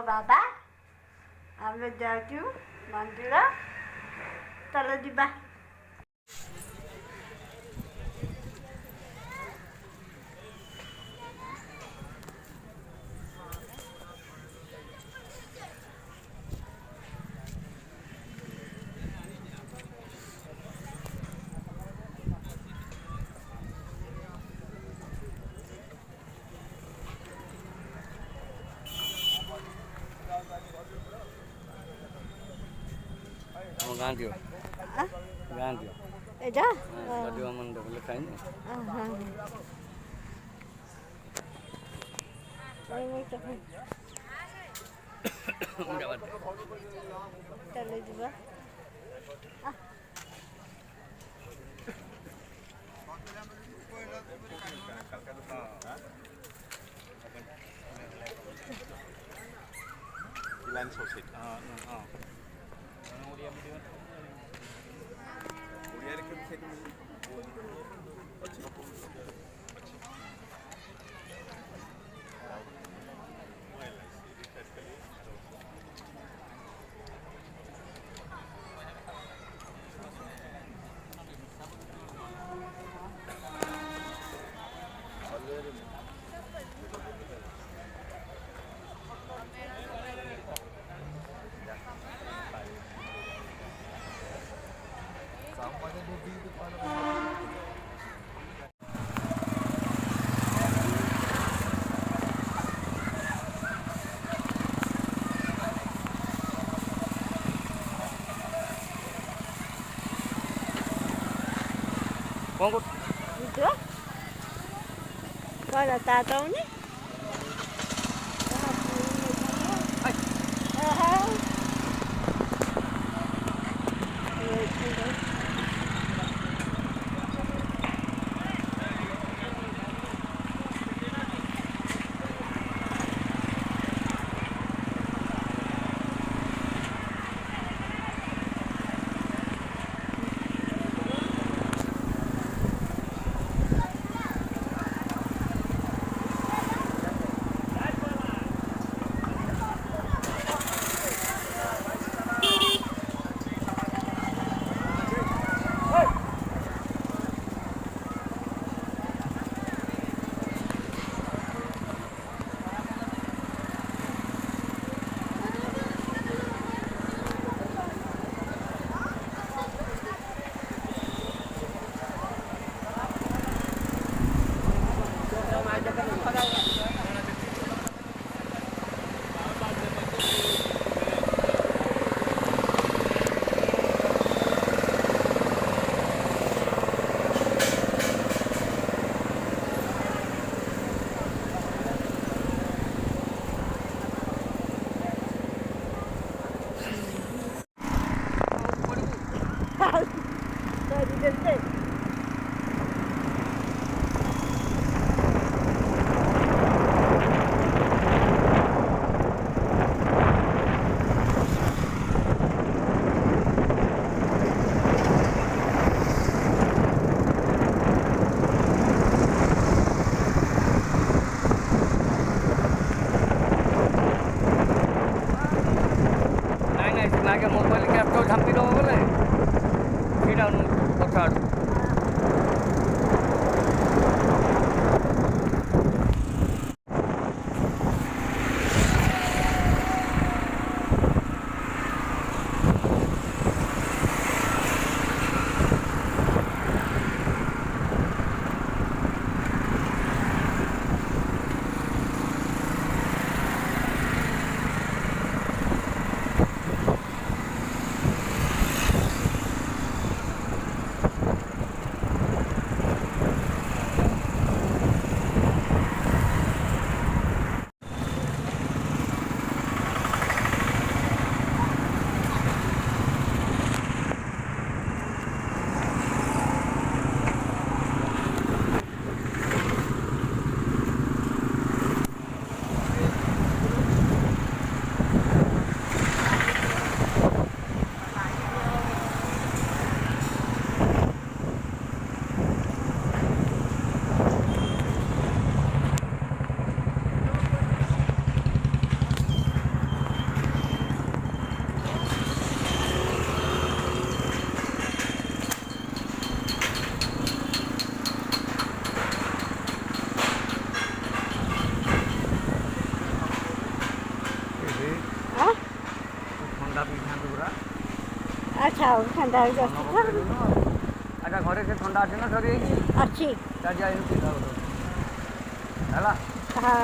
ବାବା ଆମେ ଯାଉଛୁ ମନ୍ଦିର ଚାଲ ଯିବା। ଗାଁ ଦିଅ ଏଇଟା ମଣ୍ଡପ ଲେଖାଇନି ଚାଲ ଯିବା। କ'ଣ କରୁଛୁ? କ'ଣ ତା ତଉନି ନାଇଁ ନାଇଁ ସେ ଲାଗେ ମୋବାଇଲ କ୍ୟାପ୍ ଝାମ୍ପି ଦେବ ବୋଲେ ସେଇଟା କଥା ଥାଉ ଥଣ୍ଡା ହେଇକି ମନ ଅଛି ପକେଇଲୁନୁ ଆଉ। ଆଚ୍ଛା ଘରେ ସେ ଥଣ୍ଡା ଅଛି ନା ସରିଯାଇଛି? ଅଛି ଆଜି ଆଇନୁ ପିଇବା ହେଲା। ହଁ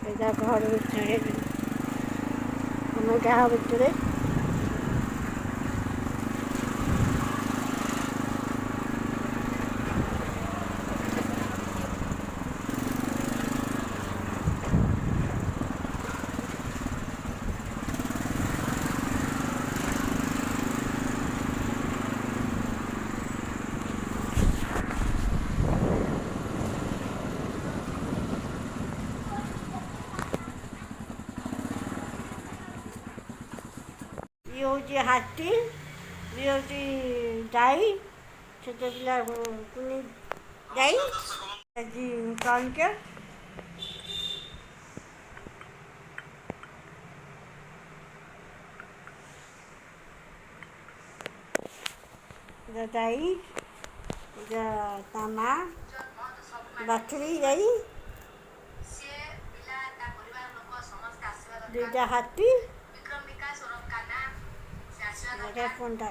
ଏଇଟା ଘର ଭିତରେ ଆମେ ଗାଁ ଭିତରେ ଇଏ ହେଉଛି ହାତୀ ଇଏ ହେଉଛି ଗାଈ ଛୋଟ ପିଲା କୁନି ଗାଈ ଆଜି କଇଁଛ ଗାଈ ତା ମା ବାଛୁରୀ ଗାଈ ଦୁଇଟା ହାତୀ ଗୋଟେ ପଣ୍ଡା।